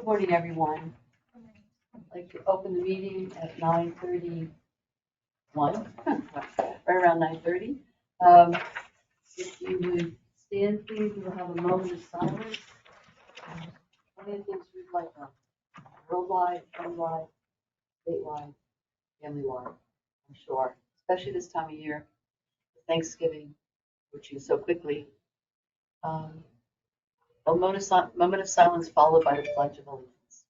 morning, everyone. I'd like to open the meeting at 9:31, right around 9:30. If you would stand, please, we'll have a moment of silence. One of the things we'd like worldwide, worldwide, statewide, family-wide, I'm sure, especially this time of year, Thanksgiving, which is so quickly. A moment of silence followed by the Pledge of Allegiance.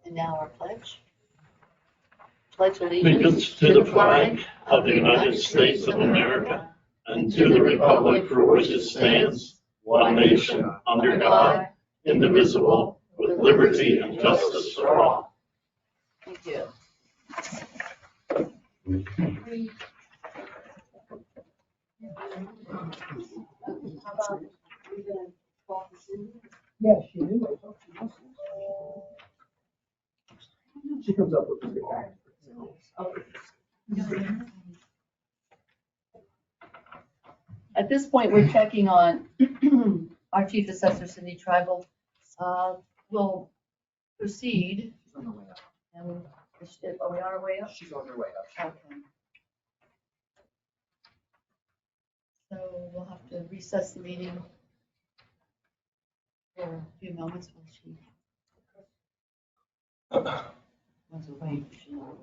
And now our pledge. Pledge Allegiance to the flag of the United States of America and to the republic for which it stands, one nation, under God, indivisible, with liberty and justice for all. Thank you. How about we gonna talk to Cindy? Yeah, she knew. I thought she was. She comes up with the big bag. At this point, we're checking on our Chief Assessor, Cindy Tribal. We'll proceed. She's on her way up. And are we on our way up? She's on her way up. Okay. So we'll have to recess the meeting for a few moments while she runs away. She's on her way up.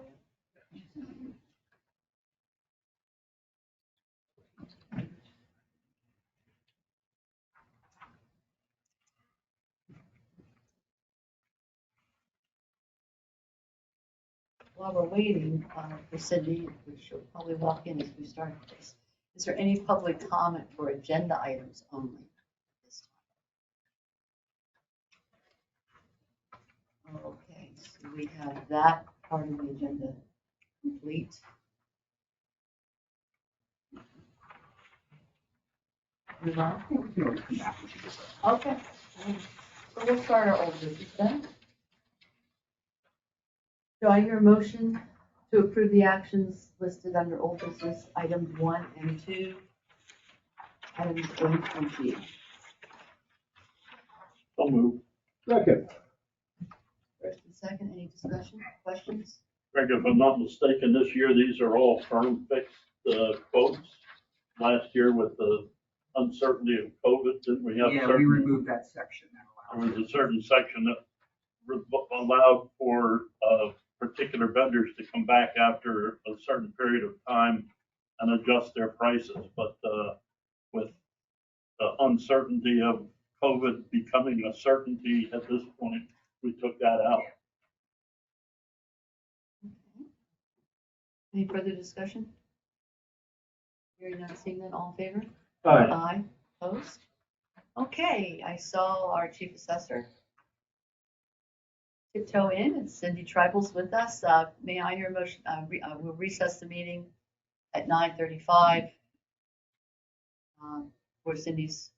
While we're waiting for Cindy, we should probably walk in as we start this. Is there any public comment for agenda items only this time? Okay, so we have that part of the agenda complete. Move on. We can always come back when she gets up. Okay, so we'll start our old business then. Do I hear a motion to approve the actions listed under old business items 1 and 2? Items 1 and 2. So move. Second. First and second, any discussion, questions? Greg, if I'm not mistaken, this year, these are all firm fixed quotes. Last year with the uncertainty of COVID, didn't we have Yeah, we certain, removed that section. That there allows was a certain section that allowed for particular vendors to come back after a certain period of time and adjust their prices. But with the uncertainty of COVID becoming a certainty at this point, we took that out. Any further discussion? Hearing none, seeing none, all in favor? Aye. Aye, opposed? Okay, I saw our chief assessor tiptoe in, and Cindy Tribal's with us. May I hear a motion, we'll recess the meeting at 9:35 for Cindy's.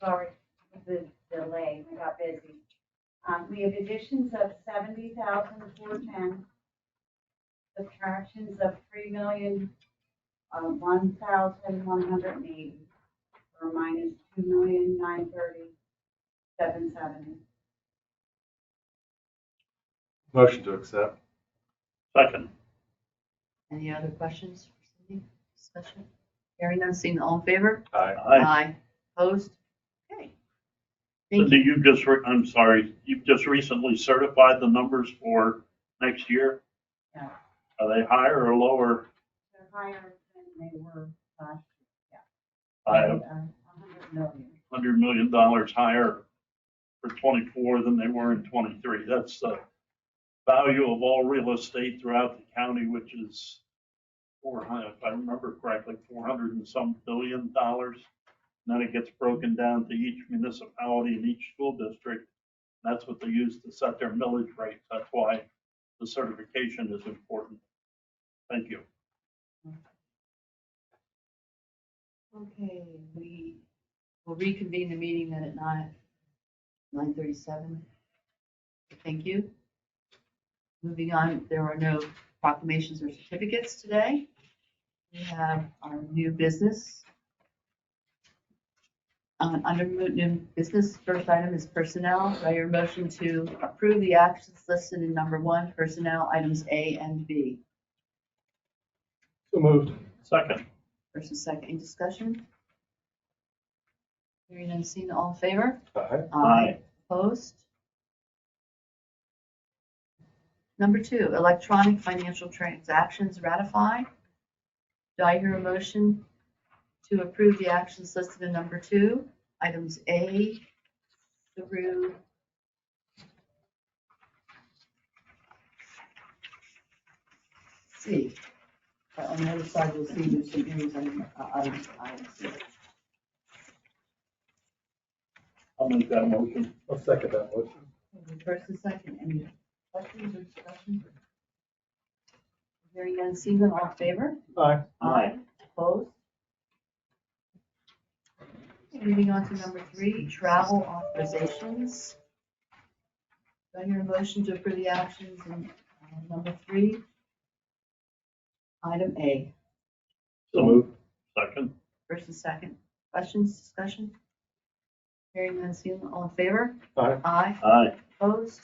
Sorry for the delay, we got busy. We have additions of 70,410, subtractions of 3,001,180, or minus 2,930,770. Motion to accept. Second. Any other questions for Cindy? Discussion? Hearing none, seeing none, all in favor? Aye. Aye. Opposed? Okay. Thank Cindy, you. I'm sorry, you've just recently certified the numbers for next year? Yeah. Are they higher or lower? They're higher than they were last year, I have $100 million. $100 million higher for 24 than they were in 23. That's the value of all real estate throughout the county, which is if I remember correctly, 400 and some billion dollars. And then it gets broken down to each municipality and each school district. That's what they use to set their millage rates. That's why the certification is important. Thank you. Okay, we will reconvene the meeting then at 9:37. Thank you. Moving on, there are no proclamations or certificates today. We have our new business. Under new business, first item is personnel. Do I hear a motion to approve the actions listed in number 1, personnel, items A and B? So moved. Second. First and second, any discussion? Hearing none, seeing none, all in favor? Aye. Aye. Opposed? Number 2, electronic financial transactions ratified. Do I hear a motion to approve the actions listed in number 2, items A through C? On the other side, you'll see there's some areas on items C. I'll make that motion. I'll second that motion. First and second, any questions or discussion? Hearing none, seeing none, all in favor? Aye. Aye. Opposed? Moving on to number 3, travel authorizations. Do I hear a motion to approve the actions in number 3? Item A, So moved. Second. first and second. Questions, discussion? Hearing none, seeing none, all in favor? Aye. Aye. Aye. Opposed?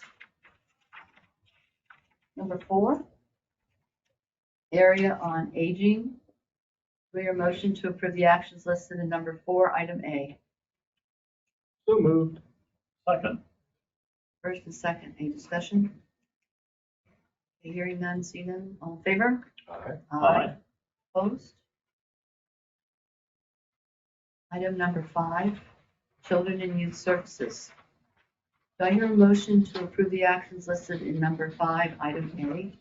Number 4, area on aging. Do I hear a motion to approve the actions listed in number 4, item A? So moved. Second. First and second, any discussion? Okay, hearing none, seeing none, all in favor? Aye. Aye. Opposed? Item number 5, children and youth services. Do I hear a motion to approve the actions listed in number 5, item A?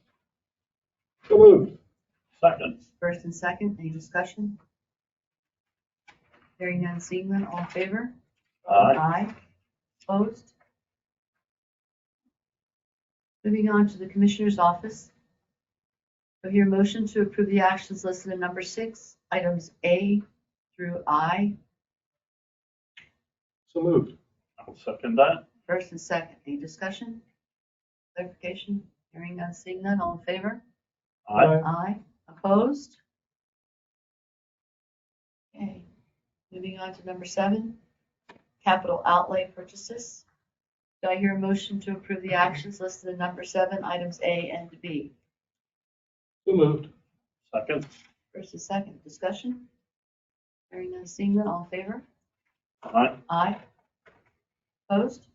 So moved. Second. First and second, any discussion? Hearing none, seeing none, all in favor? Aye. Opposed? Moving on to the Commissioner's Office. Do I hear a motion to approve the actions listed in number 6, items A through I? So moved. I'll second that. First and second, any discussion? Clarification? Hearing none, seeing none, all in favor? Aye. Aye. Opposed? Okay. Moving on to number 7, capital outlay purchases. Do I hear a motion to approve the actions listed in number 7, items A and B? So moved. Second. First and second, discussion? Hearing none, seeing none, all in favor? Aye. Aye. Opposed?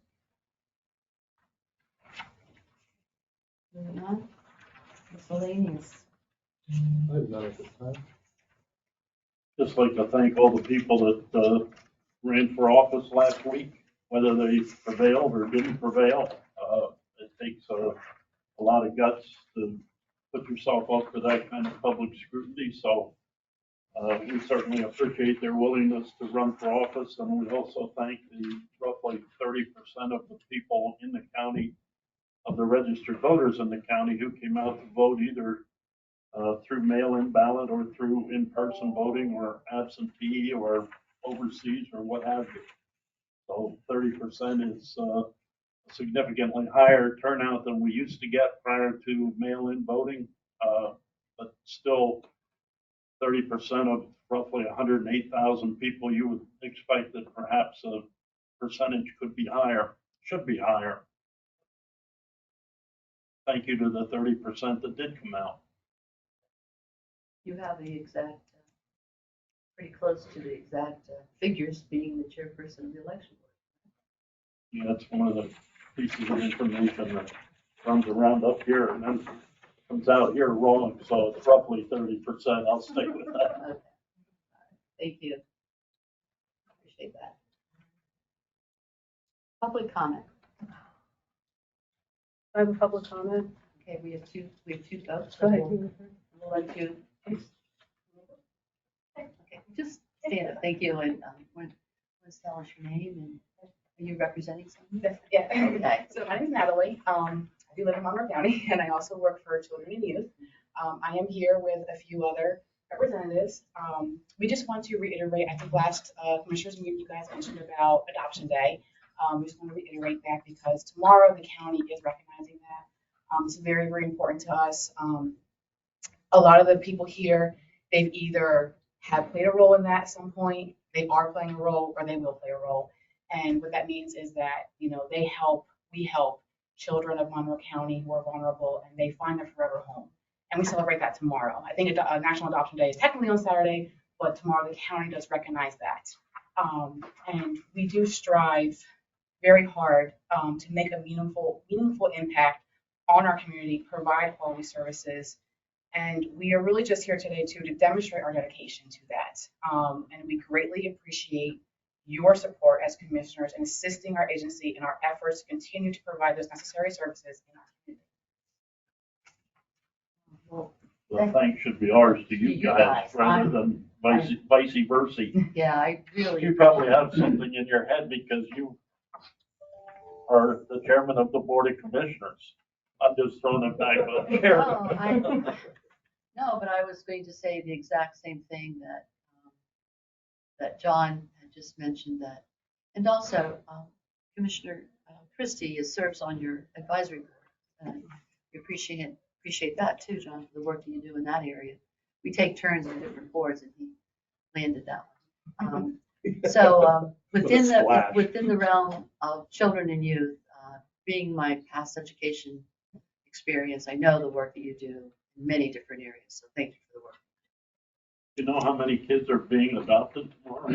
Moving on. Miscellaneous. I have none at this time. Just like to thank all the people that ran for office last week, whether they prevailed or didn't prevail. It takes a lot of guts to put yourself up for that kind of public scrutiny. So we certainly appreciate their willingness to run for office. And we also thank the roughly 30% of the people in the county, of the registered voters in the county who came out to vote either through mail-in ballot or through in-person voting or absentee or overseas or what have you. So 30% is a significantly higher turnout than we used to get prior to mail-in voting. But still 30% of roughly 108,000 people, you would expect that perhaps a percentage could be higher, should be higher. Thank you to the 30% that did come out. You have the exact, pretty close to the exact figures being the chairperson of the election board. Yeah, that's one of the pieces of information that runs around up here and then comes out here wrong. So it's roughly 30%. I'll stick with that. Okay. Thank you. Appreciate that. Public comment. I have a public comment. Okay, we have two folks. Go ahead. We'll let you. Okay, just stand up. Thank you. And want to tell us your name and are you representing someone? Yeah. Okay. So my name is Natalie. I do live in Monroe County and I also work for Children and Youth. I am here with a few other representatives. We just want to reiterate, I think last commissioners meeting, you guys mentioned about Adoption Day. We just want to reiterate that because tomorrow the county is recognizing that. It's very, very important to us. A lot of the people here, they've either have played a role in that at some point, they are playing a role, or they will play a role. And what that means is that, we help children of Monroe County who are vulnerable, and they find their forever home. And we celebrate that tomorrow. I think National Adoption Day is technically on Saturday, but tomorrow the county does recognize that. And we do strive very hard to make a meaningful impact on our community, provide quality services. And we are really just here today too to demonstrate our dedication to that. And we greatly appreciate your support as commissioners in assisting our agency in our efforts to continue to provide those necessary services in our community. Well, The thanks should be ours to you To you guys guys. rather than vice versa. yeah, I really. You probably have something in your head because you are the chairman of the board of commissioners. I'm just throwing it back on the chair. No, but I was going to say the exact same thing that John had just mentioned that. And also, Commissioner Christie serves on your advisory board. We appreciate that too, John, for the work that you do in that area. We take turns on different boards, and he landed that one. Within the realm of children and youth, being my past education experience, I know the work that you do in many different areas. So thank you for the work. You know how many kids are being adopted tomorrow?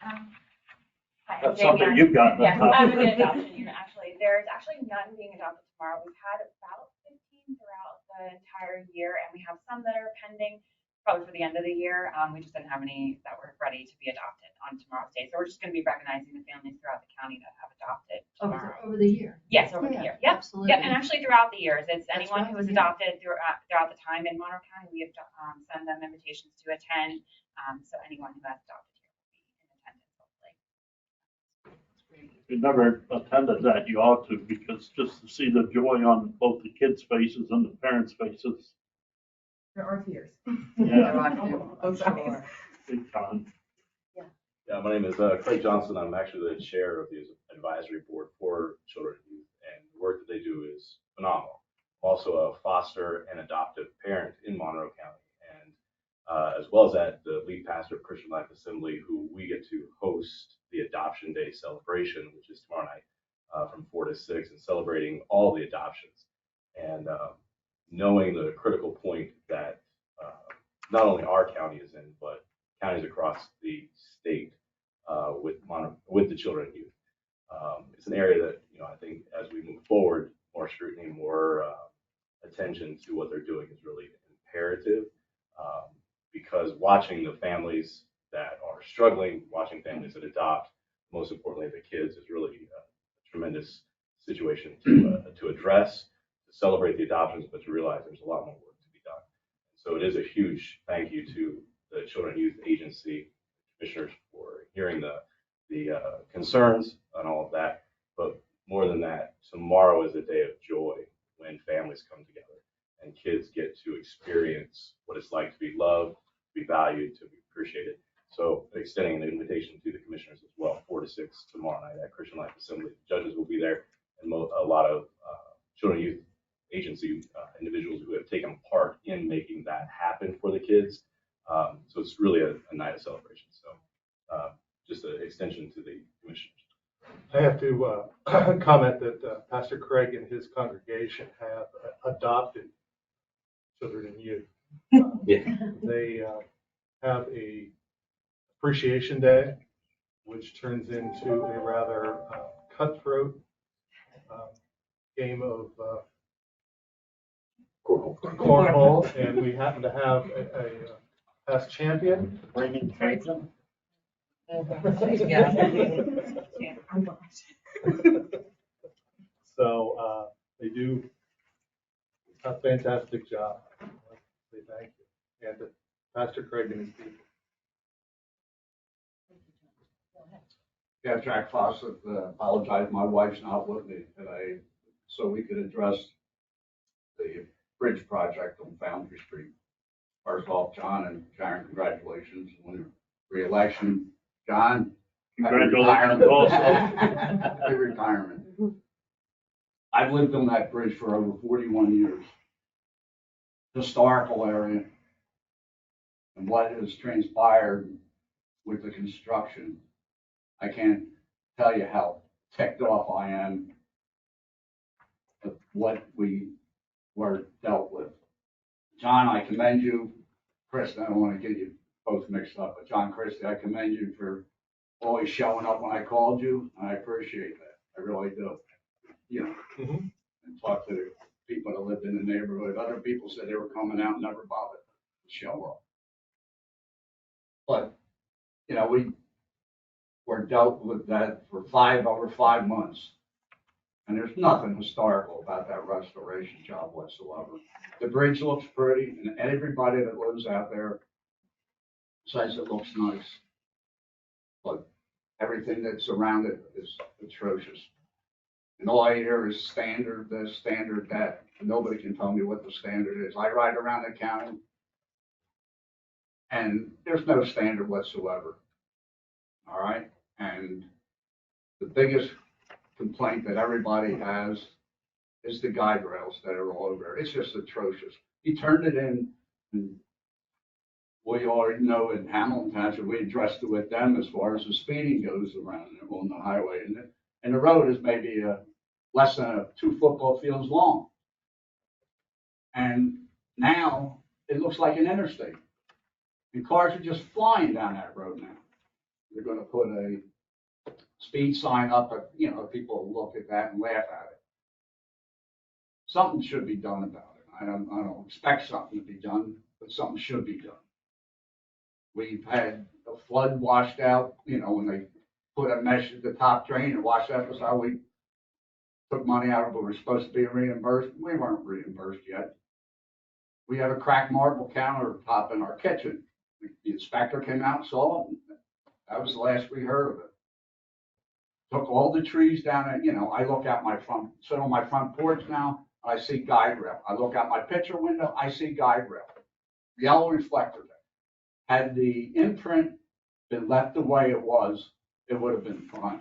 Hi, That's Jamie. something you've got. Yes, I'm in the adoption unit, actually. There's actually none being adopted tomorrow. We've had about 15 throughout the entire year, and we have some that are pending probably for the end of the year. We just didn't have any that were ready to be adopted on tomorrow's day. So we're just going to be recognizing the families throughout the county that have adopted tomorrow. Over the year. Yes, over the year. Yep. Absolutely. Yep, and actually throughout the years, it's That's anyone right, who was yeah. adopted throughout the time in Monroe County. We have send them invitations to attend. So anyone who has adopted here will be in attendance, hopefully. If you never attended that, you ought to, because just to see the joy on both the kids' faces and the parents' faces. There are tears. Yeah, Both sides. big time. Yeah, my name is Craig Johnson. I'm actually the chair of the advisory board for children and youth, and the work that they do is phenomenal. Also a foster and adoptive parent in Monroe County, and as well as that, the lead pastor of Christian Life Assembly, who we get to host the Adoption Day celebration, which is tomorrow night from 4 to 6, and celebrating all the adoptions. And knowing the critical point that not only our county is in, but counties across the state with the children and youth. It's an area that, I think as we move forward, more scrutiny, more attention to what they're doing is really imperative, because watching the families that are struggling, watching families that adopt, most importantly the kids, is really a tremendous situation to address, to celebrate the adoptions, but to realize there's a lot more work to be done. So it is a huge thank you to the Children and Youth Agency commissioners for hearing the concerns and all of that. But more than that, tomorrow is a day of joy when families come together and kids get to experience what it's like to be loved, to be valued, to be appreciated. So extending an invitation to the commissioners as well, 4 to 6 tomorrow night at Christian Life Assembly. Judges will be there, and a lot of Children and Youth Agency individuals who have taken part in making that happen for the kids. So it's really a night of celebration. So just an extension to the commissioners. I have to comment that Pastor Craig and his congregation have adopted children and youth. They have a appreciation day, which turns into a rather cutthroat game of cornhole, and we happen to have a past champion. Reigning champion. So they do a fantastic job. I'd like to say thank you. And to Pastor Craig and his people. Yeah, Jack Fawcett, apologized, my wife's not with me today, so we could address the bridge project on Foundry Street. First off, John and Karen, congratulations on your re-election. John, Congratulations also. Happy retirement. I've lived on that bridge for over 41 years. Historical area. And what has transpired with the construction, I can't tell you how ticked off I am of what we were dealt with. John, I commend you. Chris, I don't want to get you both mixed up, but John Christie, I commend you for always showing up when I called you. And I appreciate that. I really do. You know, Mhm. and talk to the people that lived in the neighborhood. Other people said they were coming out, never bothered to show up. But, you know, we were dealt with that for over 5 months. And there's nothing historical about that restoration job whatsoever. The bridge looks pretty, and everybody that lives out there says it looks nice. But everything that's around it is atrocious. And all I hear is standard this, standard that. And nobody can tell me what the standard is. I ride around the county, and there's no standard whatsoever. All right? And the biggest complaint that everybody has is the guide rails that are all over. It's just atrocious. He turned it in, and we already know in Hamilton Township, we addressed it with them as far as the speeding goes around on the highway. And the road is maybe less than 2 football fields long. And now it looks like an interstate. And cars are just flying down that road now. They're going to put a speed sign up, but, you know, people look at that and laugh at it. Something should be done about it. I don't expect something to be done, but something should be done. We've had a flood washed out, you know, when they put a mesh at the top drain and washed out. That's how we took money out of what was supposed to be reimbursed. We weren't reimbursed yet. We have a cracked marble countertop in our kitchen. The inspector came out and saw it. That was the last we heard of it. Took all the trees down, and, you know, I look out sit on my front porch now, I see guide rail. I look out my picture window, I see guide rail. Yellow reflector there. Had the imprint been left the way it was, it would have been fine.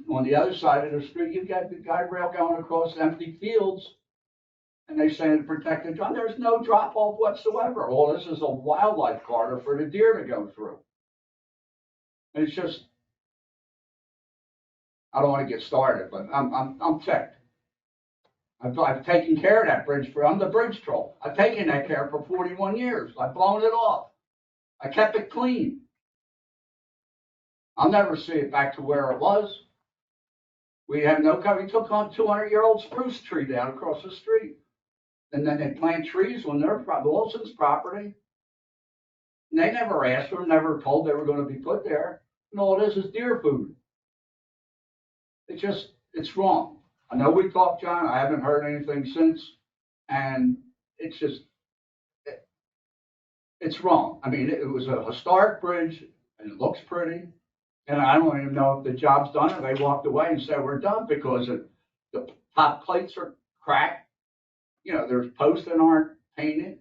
On the other side of the street, you've got the guide rail going across empty fields, and they say it's protected. There's no drop off whatsoever. All this is a wildlife corridor for the deer to go through. And it's just, I don't want to get started, but I'm ticked. I've taken care of that bridge I'm the bridge troll. I've taken that care for 41 years. I've blown it off. I kept it clean. I'll never see it back to where it was. We have no cover. We took on 200-year-old spruce tree down across the street. And then they plant trees on their Wilson's property. And they never asked for them, never told they were going to be put there. And all it is deer food. It's wrong. I know we talked, John. I haven't heard anything since. And it's just, it's wrong. I mean, it was a historic bridge, and it looks pretty. And I don't even know if the job's done, and they walked away and said, we're done, because the top plates are cracked. You know, there's posts that aren't painted.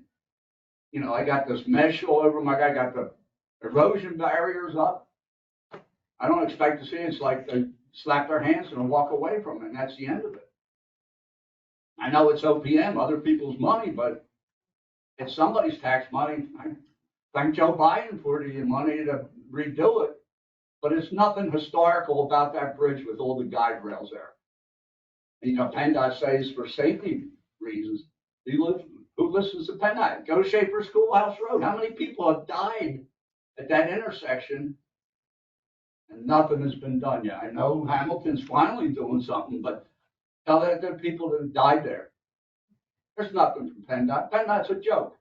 You know, I got this mesh all over I got the erosion barriers up. I don't expect to see it. It's like they slap their hands and walk away from it, and that's the end of it. I know it's OPM, other people's money, but it's somebody's tax money. I thank Joe Biden for the money to redo it, but it's nothing historical about that bridge with all the guide rails there. And, you know, PennDOT says for safety reasons. Who listens to PennDOT? Go to Schaefer Schoolhouse Road. How many people have died at that intersection? And nothing has been done yet. I know Hamilton's finally doing something, but tell that the people that died there. There's nothing from PennDOT. PennDOT's a joke.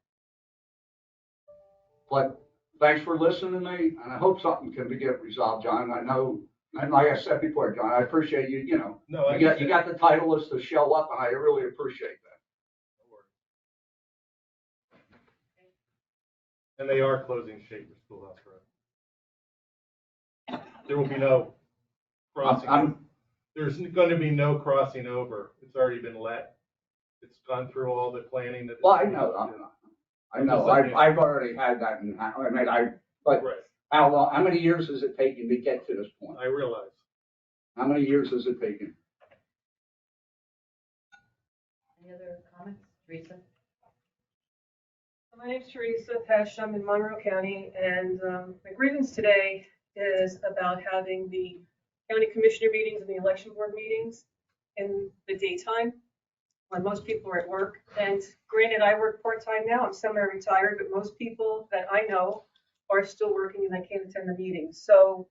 But thanks for listening to me, and I hope something can get resolved, John. I know, and like I said before, John, I appreciate you. You know, No, you got the title list to show up, and I really appreciate that. And they are closing Schaefer Schoolhouse Road. There will be no crossing. There's going to be no crossing over. It's already been let. It's gone through all the planning that. Well, I know. I know. I've already had that in. I mean, but Right. How many years has it taken to get to this point? I realize. How many years has it taken? Any other comments? Teresa? My name's Teresa Pesh. I'm in Monroe County, and my grievance today is about having the county commissioner meetings and the election board meetings in the daytime when most people are at work. And granted, I work part-time now. I'm semi-retired, but most people that I know are still working and they can't attend the meetings. So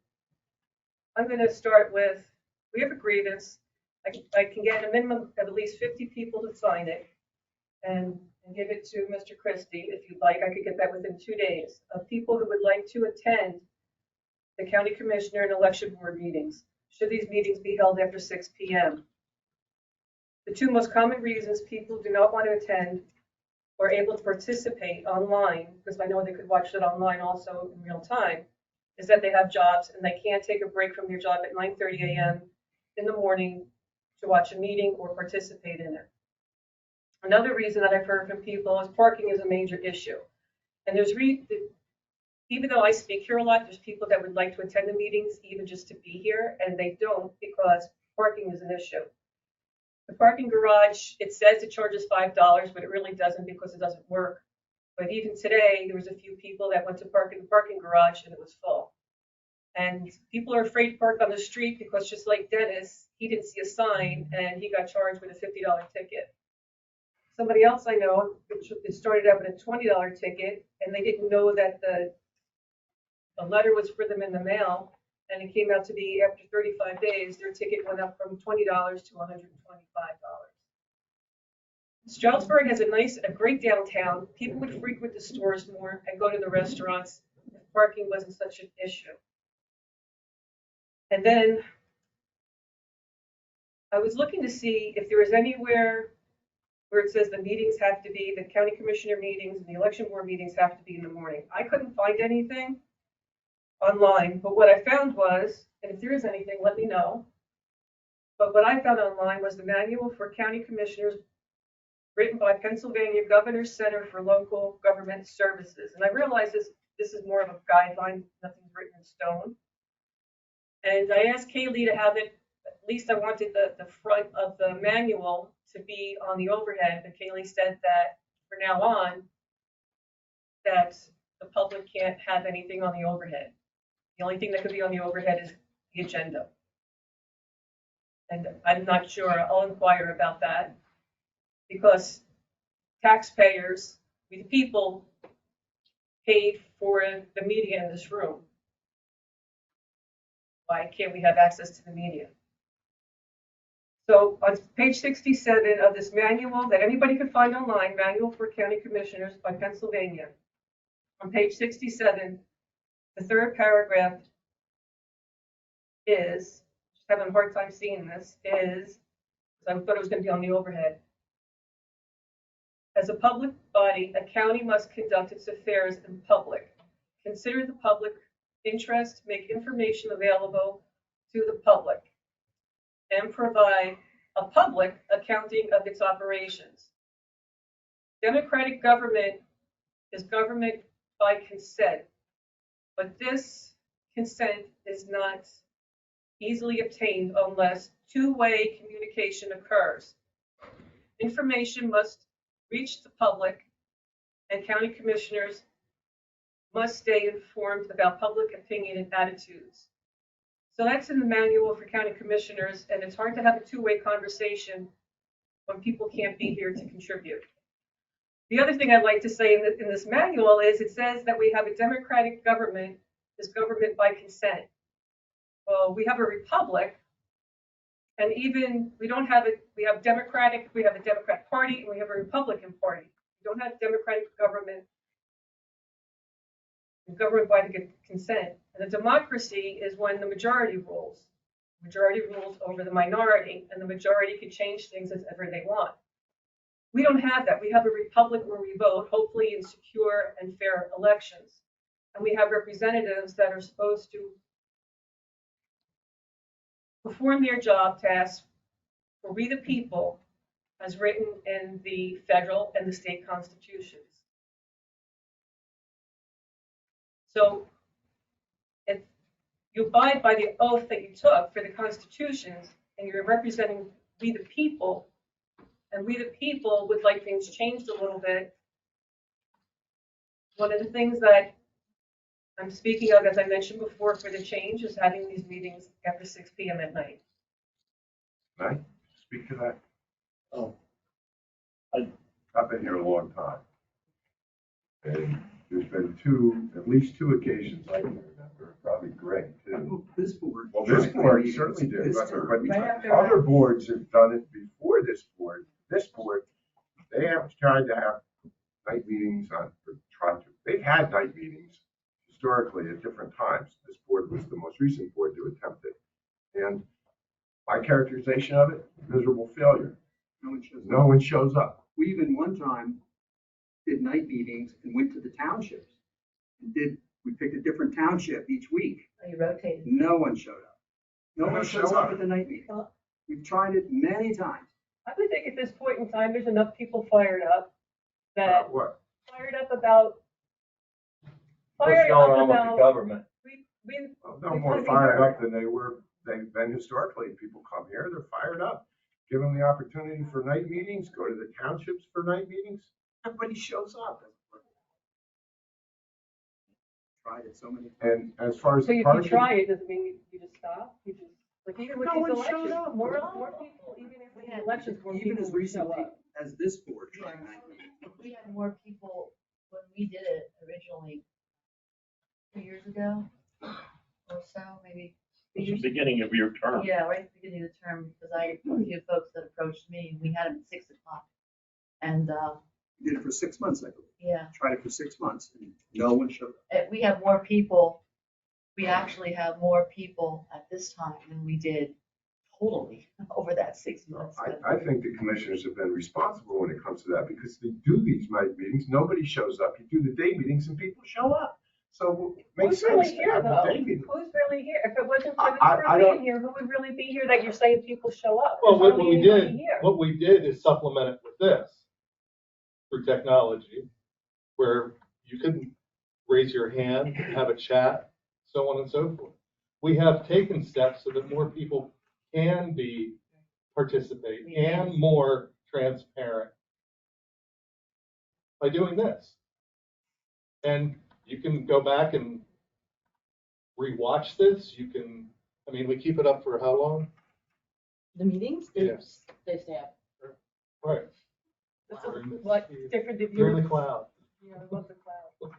I'm going to start with, we have a grievance. I can get a minimum of at least 50 people to sign it and give it to Mr. Christie. If you'd like, I could get that within 2 days, of people who would like to attend the county commissioner and election board meetings, should these meetings be held after 6 p.m. The two most common reasons people do not want to attend or able to participate online, because I know they could watch it online also in real time, is that they have jobs and they can't take a break from their job at 9:30 a.m. in the morning to watch a meeting or participate in it. Another reason that I've heard from people is parking is a major issue. And there's even though I speak here a lot, there's people that would like to attend the meetings even just to be here, and they don't because parking is an issue. The parking garage, it says it charges $5, but it really doesn't because it doesn't work. But even today, there was a few people that went to park in the parking garage and it was full. And people are afraid to park on the street because just like Dennis, he didn't see a sign and he got charged with a $50 ticket. Somebody else I know, it started out with a $20 ticket and they didn't know that the letter was for them in the mail, and it came out to be after 35 days, their ticket went up from $20 to $125. Stroudsburg has a great downtown. People would frequent the stores more and go to the restaurants if parking wasn't such an issue. And then I was looking to see if there was anywhere where it says the meetings have to be, the county commissioner meetings and the election board meetings have to be in the morning. I couldn't find anything online, but what I found was, and if there is anything, let me know. But what I found online was the manual for county commissioners written by Pennsylvania Governor's Center for Local Government Services. And I realize this is more of a guideline, nothing's written in stone. And I asked Kaylee to have it, at least I wanted the front of the manual to be on the overhead, but Kaylee said that for now on, that the public can't have anything on the overhead. The only thing that could be on the overhead is the agenda. And I'm not sure, I'll inquire about that, because taxpayers, the people, paid for the media in this room. Why can't we have access to the media? So on page 67 of this manual that anybody can find online, Manual for County Commissioners by Pennsylvania, on page 67, the third paragraph is, just having a hard time seeing this, is, I thought it was going to be on the overhead. As a public body, a county must conduct its affairs in public, consider the public interest, make information available to the public, and provide a public accounting of its operations. Democratic government is government by consent, but this consent is not easily obtained unless two-way communication occurs. Information must reach the public, and county commissioners must stay informed about public opinion and attitudes. So that's in the manual for county commissioners, and it's hard to have a two-way conversation when people can't be here to contribute. The other thing I'd like to say in this manual is it says that we have a democratic government, is government by consent. Well, we have a republic, and even we don't have it. We have a Democratic Party, and we have a Republican Party. We don't have democratic government. Government by the consent. And a democracy is when the majority rules. The majority rules over the minority, and the majority can change things as ever they want. We don't have that. We have a republic where we vote, hopefully in secure and fair elections. And we have representatives that are supposed to perform their job tasks for we the people, as written in the federal and the state constitutions. So you abide by the oath that you took for the Constitution, and you're representing we the people, and we the people would like things changed a little bit. One of the things that I'm speaking of, as I mentioned before, for the change is having these meetings after 6 p.m. at night. Can I speak to that? Oh. I've been here a long time. And there's been at least two occasions I can remember, probably Greg too. This board. Well, this board certainly did, This but term. Right after other boards have done it before this board. This board, they have tried to have night meetings they've had night meetings historically at different times. This board was the most recent board to attempt it. And my characterization of it, miserable failure. No one shows up. We even one time did night meetings and went to the townships. We picked a different township each week. You rotated. No one showed up. No No one one shows showed up up. at the night meeting. Well- We've tried it many times. I would think at this point in time, there's enough people fired up that What? fired up about. What's Fired going up on with the about. government? We, No more fired up than they've been historically. People come here, they're fired up. Give them the opportunity for night meetings, go to the townships for night meetings. Everybody shows up. Tried it so many times. And as far as so the if you parking. try it, doesn't mean you just stop. You just, like even with No these one showed elections, up. more people, even if the elections, more Even people as would show recently up. as this board tried night meetings. We had more people when we did it originally 2 years ago or so, maybe. It was the beginning of your term. Yeah, right at the beginning of the term, because I had a few folks that approached me, and we had them at 6 o'clock. And, We did it for 6 months, I believe. yeah, Tried it for 6 months and no one showed up. we have more people, we actually have more people at this time than we did totally over that 6 months. I think the commissioners have been responsible when it comes to that because they do these night meetings, nobody shows up. You do the day meetings and people show up. So it makes Who's really sense to here have the though? day meeting. Who's really here? If it wasn't for the I crew don't- being here, who would really be here that you're saying people show up? Well, There's what hardly we anybody did, here. what we did is supplement it with this through technology, where you could raise your hand, have a chat, so on and so forth. We have taken steps so that more people can participate and more transparent by doing this. And you can go back and rewatch this. You can, I mean, we keep it up for how long? The meetings, Yeah. they stay up. Right. That's a lot different if You're in you, the cloud. yeah, I love the cloud.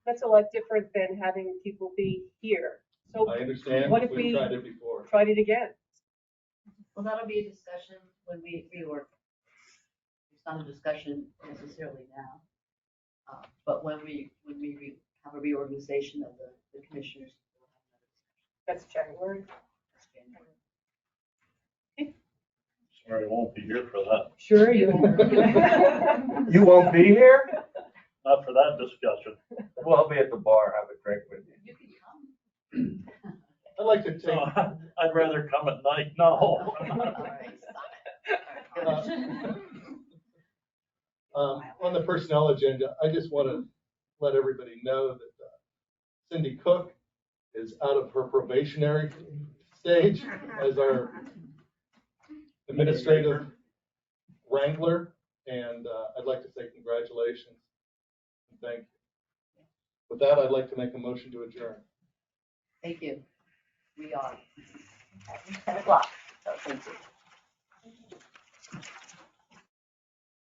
That's a lot different than having people be here. So I understand. What if We've we- tried it before. tried it again. Well, that'll be a discussion when we reorg. It's not a discussion necessarily now. But when we have a reorganization of the commissioners. we'll have That's January. another discussion. Sorry, I won't be here for that. Sure you You won't be here? Not for that discussion. Well, I'll be at the bar, have a drink with you. You can come. I'd like to take, No, I'd rather come at night. No. All right, stop it. All right, finish. on the personnel agenda, I just want to let everybody know that Cindy Cook is out of her probationary stage as our administrative wrangler, and I'd like to say congratulations and thank you. With that, I'd like to make a motion to adjourn. Thank you. We are at 10 o'clock, so thank you.